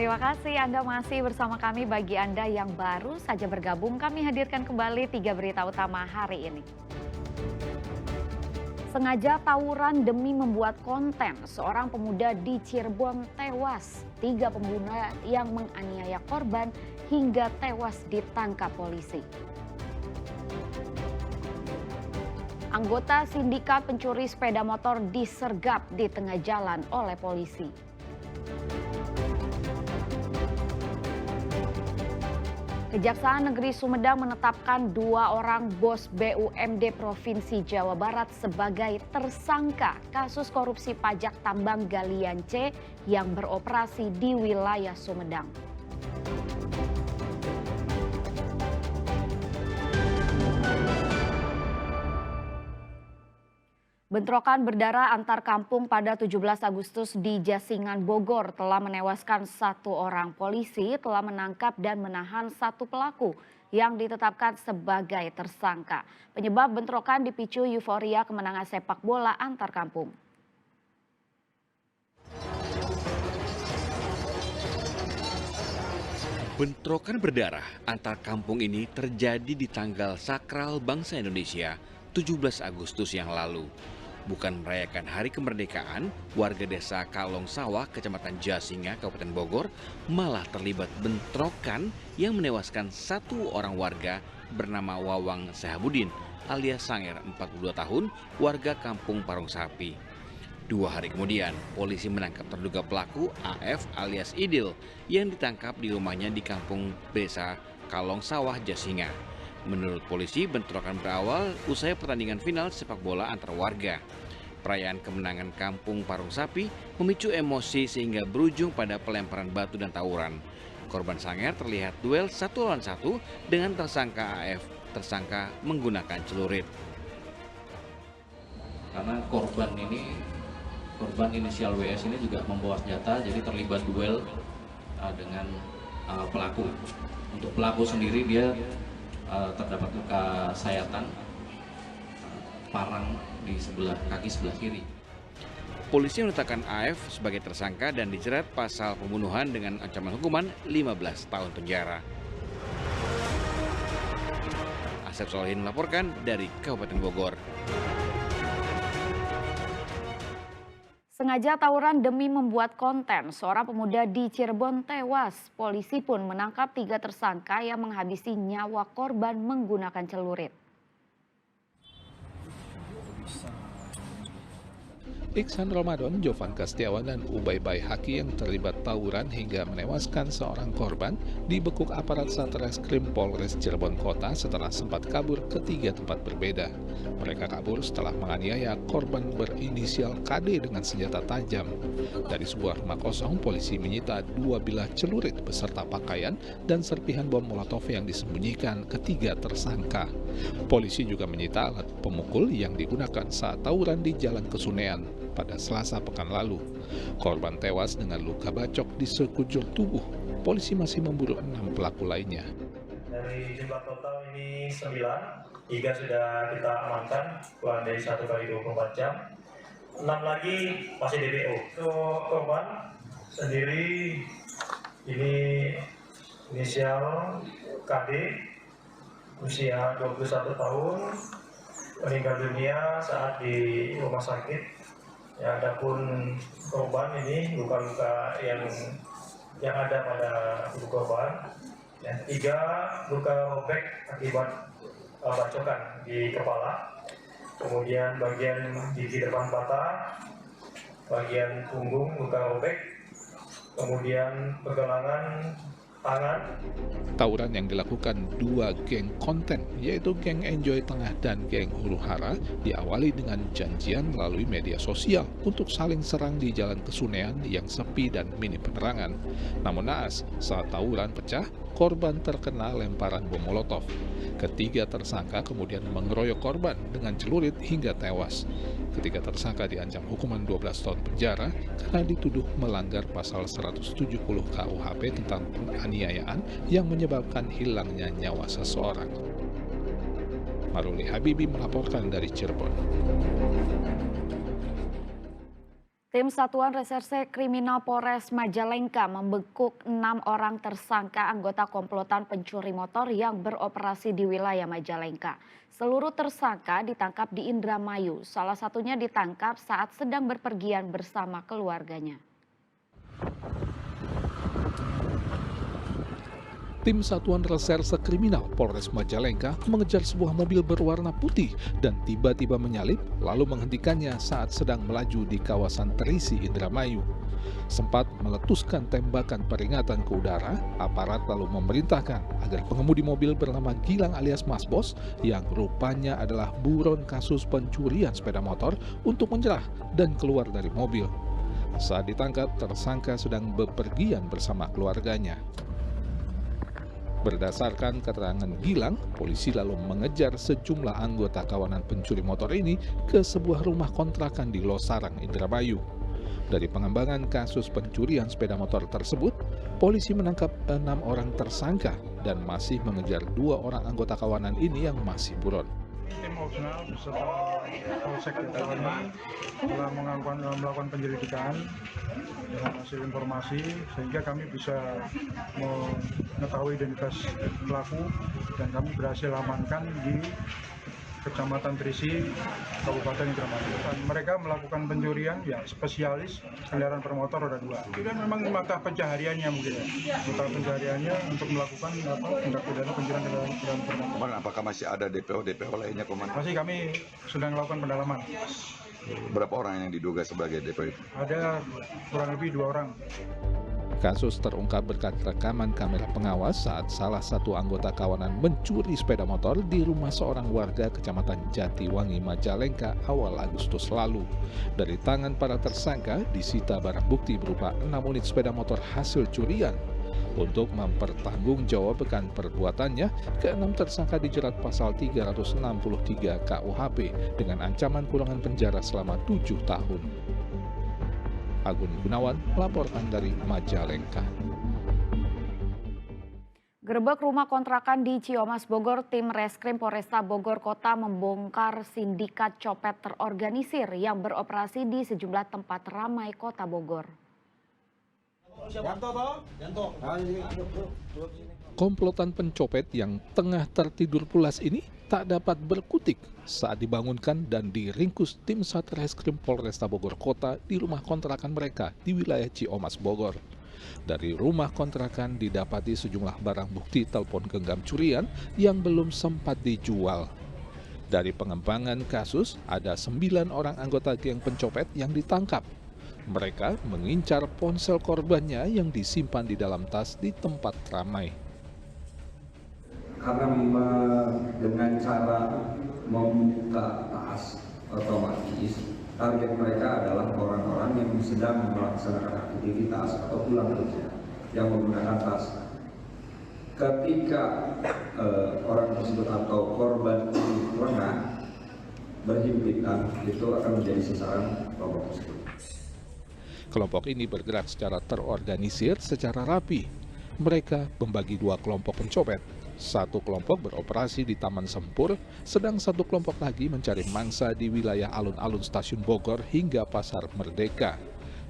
Terima kasih Anda masih bersama kami. Bagi Anda yang baru saja bergabung, kami hadirkan kembali 3 berita utama hari ini. Sengaja tawuran demi membuat konten, seorang pemuda di Cirebon tewas. 3 pengguna yang menganiaya korban hingga tewas ditangkap polisi. Anggota sindikat pencuri sepeda motor disergap di tengah jalan oleh polisi. Kejaksaan Negeri Sumedang menetapkan 2 orang bos BUMD Provinsi Jawa Barat sebagai tersangka kasus korupsi pajak tambang galian C yang beroperasi di wilayah Sumedang. Bentrokan berdarah antar kampung pada 17 Agustus di Jasingan, Bogor telah menewaskan 1 orang. Polisi telah menangkap dan menahan 1 pelaku yang ditetapkan sebagai tersangka. Penyebab bentrokan dipicu euforia kemenangan sepak bola antar kampung. Bentrokan berdarah antar kampung ini terjadi di tanggal sakral bangsa Indonesia, 17 Agustus yang lalu. Bukan merayakan Hari Kemerdekaan, warga desa Kalong Sawah, Kecamatan Jasinga, Kabupaten Bogor, malah terlibat bentrokan yang menewaskan 1 orang warga bernama Wawang Sehabudin alias Sanger, 42 tahun, warga kampung Parung Sapi. 2 hari kemudian, polisi menangkap terduga pelaku AF alias Idil yang ditangkap di rumahnya di kampung desa Kalong Sawah, Jasinga. Menurut polisi, bentrokan berawal usai pertandingan final sepak bola antar warga. Perayaan kemenangan kampung Parung Sapi memicu emosi sehingga berujung pada pelemparan batu dan tawuran. Korban Sanger terlihat duel 1 lawan 1 dengan tersangka AF. Tersangka menggunakan celurit. Karena korban inisial WS ini juga membawa senjata, jadi terlibat duel dengan pelaku. Untuk pelaku sendiri dia terdapat luka sayatan parang di kaki sebelah kiri. Polisi menetapkan AF sebagai tersangka dan dijerat pasal pembunuhan dengan ancaman hukuman 15 tahun penjara. Asep Solihin melaporkan dari Kabupaten Bogor. Sengaja tawuran demi membuat konten, seorang pemuda di Cirebon tewas. Polisi pun menangkap 3 tersangka yang menghabisi nyawa korban menggunakan celurit. Iksan Ramadan, Jovan Kastiawan, dan Ubaybay Haki yang terlibat tawuran hingga menewaskan seorang korban dibekuk aparat Satreskrim Polres Cirebon Kota setelah sempat kabur ke 3 tempat berbeda. Mereka kabur setelah menganiaya korban berinisial KD dengan senjata tajam. Dari sebuah rumah kosong, polisi menyita 2 bilah celurit beserta pakaian dan serpihan bom molotov yang disembunyikan ke 3 tersangka. Polisi juga menyita alat pemukul yang digunakan saat tawuran di Jalan Kesunean pada Selasa pekan lalu. Korban tewas dengan luka bacok di sekujur tubuh. Polisi masih memburu 6 pelaku lainnya. Dari jumlah total ini 9, 3 sudah kita amankan, kurang dari 1 kali 24 jam. 6 lagi masih DPO. Untuk korban sendiri ini inisial KD, usia 21 tahun, meninggal dunia saat di rumah sakit. Ya, adapun korban ini luka-luka yang ada pada tubuh korban. Ya, 3 luka robek akibat bacokan di kepala. Kemudian bagian gigi depan patah, bagian punggung luka robek, kemudian pergelangan tangan. Tawuran yang dilakukan 2 geng konten, yaitu geng Enjoy Tengah dan geng Huru Hara, diawali dengan janjian melalui media sosial untuk saling serang di Jalan Kesunean yang sepi dan minim penerangan. Namun naas, saat tawuran pecah, korban terkena lemparan bom molotov. Ketiga tersangka kemudian mengeroyok korban dengan celurit hingga tewas. Ketiga tersangka diancam hukuman 12 tahun penjara karena dituduh melanggar pasal 170 KUHP tentang penganiayaan yang menyebabkan hilangnya nyawa seseorang. Maruli Habibi melaporkan dari Cirebon. Tim Satuan Reserse Kriminal Polres Majalengka membekuk 6 orang tersangka anggota komplotan pencuri motor yang beroperasi di wilayah Majalengka. Seluruh tersangka ditangkap di Indramayu, salah satunya ditangkap saat sedang berpergian bersama keluarganya. Tim Satuan Reserse Kriminal Polres Majalengka mengejar sebuah mobil berwarna putih dan tiba-tiba menyalip lalu menghentikannya saat sedang melaju di kawasan Terisi, Indramayu. Sempat meletuskan tembakan peringatan ke udara, aparat lalu memerintahkan agar pengemudi mobil bernama Gilang alias Mas Bos yang rupanya adalah buron kasus pencurian sepeda motor untuk menyerah dan keluar dari mobil. Saat ditangkap, tersangka sedang bepergian bersama keluarganya. Berdasarkan keterangan Gilang, polisi lalu mengejar sejumlah anggota kawanan pencuri motor ini ke sebuah rumah kontrakan di Losarang, Indramayu. Dari pengembangan kasus pencurian sepeda motor tersebut, polisi menangkap 6 orang tersangka dan masih mengejar 2 orang anggota kawanan ini yang masih buron. Tim opsional beserta Polsek Jatiwangi telah melakukan penyelidikan dengan hasil informasi sehingga kami bisa mengetahui identitas pelaku dan kami berhasil amankan di Kecamatan Terisi, Kabupaten Indramayu. Dan mereka melakukan pencurian ya spesialis kendaraan bermotor roda 2. Itu kan memang mata pencahariannya mungkin ya. Mata pencahariannya untuk melakukan tindak pidana pencurian kendaraan bermotor. Apakah masih ada DPO lainnya, Komandan? Masih kami sedang melakukan pendalaman. Berapa orang yang diduga sebagai DPO itu? Ada kurang lebih 2 orang. Kasus terungkap berkat rekaman kamera pengawas saat salah satu anggota kawanan mencuri sepeda motor di rumah seorang warga Kecamatan Jatiwangi, Majalengka awal Agustus lalu. Dari tangan para tersangka disita barang bukti berupa 6 unit sepeda motor hasil curian. Untuk mempertanggungjawabkan perbuatannya, ke-6 tersangka dijerat pasal 363 KUHP dengan ancaman kurungan penjara selama 7 tahun. Agun Gunawan melaporkan dari Majalengka. Gerebek rumah kontrakan di Ciomas, Bogor, tim Reskrim Polresta Bogor Kota membongkar sindikat copet terorganisir yang beroperasi di sejumlah tempat ramai Kota Bogor. Komplotan pencopet yang tengah tertidur pulas ini tak dapat berkutik saat dibangunkan dan diringkus tim Satreskrim Polresta Bogor Kota di rumah kontrakan mereka di wilayah Ciomas, Bogor. Dari rumah kontrakan didapati sejumlah barang bukti telepon genggam curian yang belum sempat dijual. Dari pengembangan kasus, ada 9 orang anggota geng pencopet yang ditangkap. Mereka mengincar ponsel korbannya yang disimpan di dalam tas di tempat ramai. Karena dengan cara membuka tas otomatis target mereka adalah orang-orang yang sedang melaksanakan aktivitas atau pulang kerja yang menggunakan tas. Ketika orang tersebut atau korban ini lengah berhimpitan, itu akan menjadi sasaran kelompok tersebut. Kelompok ini bergerak secara terorganisir secara rapi. Mereka membagi 2 kelompok pencopet. Satu kelompok beroperasi di Taman Sempur, sedang satu kelompok lagi mencari mangsa di wilayah alun-alun Stasiun Bogor hingga Pasar Merdeka.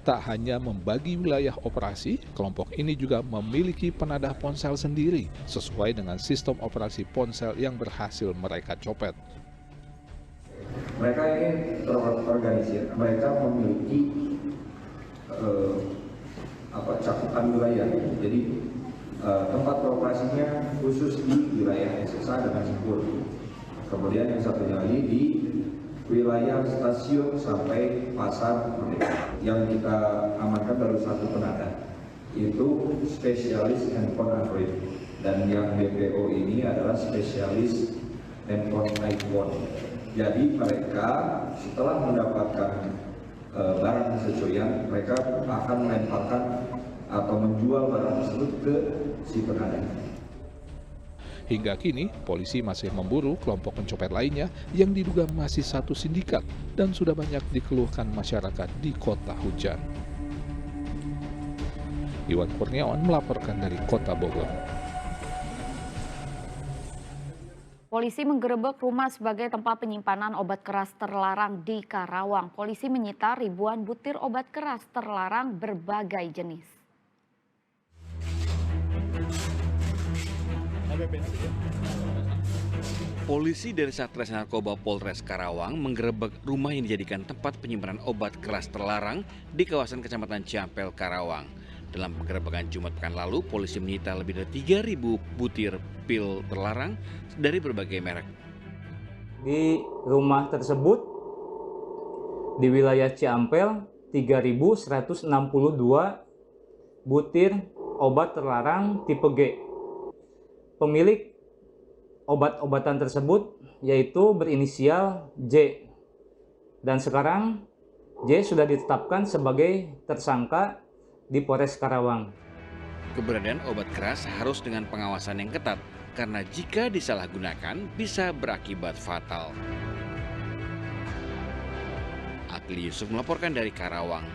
Tak hanya membagi wilayah operasi, kelompok ini juga memiliki penadah ponsel sendiri sesuai dengan sistem operasi ponsel yang berhasil mereka copet. Mereka ini terorganisir, mereka memiliki cakupan wilayah. Jadi tempat beroperasinya khusus di wilayah SSA dengan Sempur. Kemudian yang satunya lagi di wilayah stasiun sampai Pasar Merdeka. Yang kita amankan baru satu penadah, itu spesialis handphone Android. Dan yang DPO ini adalah spesialis handphone iPhone. Jadi mereka setelah mendapatkan barang hasil curian, mereka akan melemparkan atau menjual barang tersebut ke si penadah. Hingga kini, polisi masih memburu kelompok pencopet lainnya yang diduga masih satu sindikat dan sudah banyak dikeluhkan masyarakat di Kota Hujan. Iwan Kurniawan melaporkan dari Kota Bogor. Polisi menggerebek rumah sebagai tempat penyimpanan obat keras terlarang di Karawang. Polisi menyita ribuan butir obat keras terlarang berbagai jenis. Polisi dari Satres Narkoba Polres Karawang menggerebek rumah yang dijadikan tempat penyimpanan obat keras terlarang di kawasan Kecamatan Ciampel, Karawang. Dalam penggerebekan Jumat pekan lalu, polisi menyita lebih dari 3.000 butir pil terlarang dari berbagai merek. Di rumah tersebut di wilayah Ciampel 3.162 butir obat terlarang tipe G. Pemilik obat-obatan tersebut yaitu berinisial J. Dan sekarang J sudah ditetapkan sebagai tersangka di Polres Karawang. Keberadaan obat keras harus dengan pengawasan yang ketat karena jika disalahgunakan bisa berakibat fatal. Akli Yusuf melaporkan dari Karawang.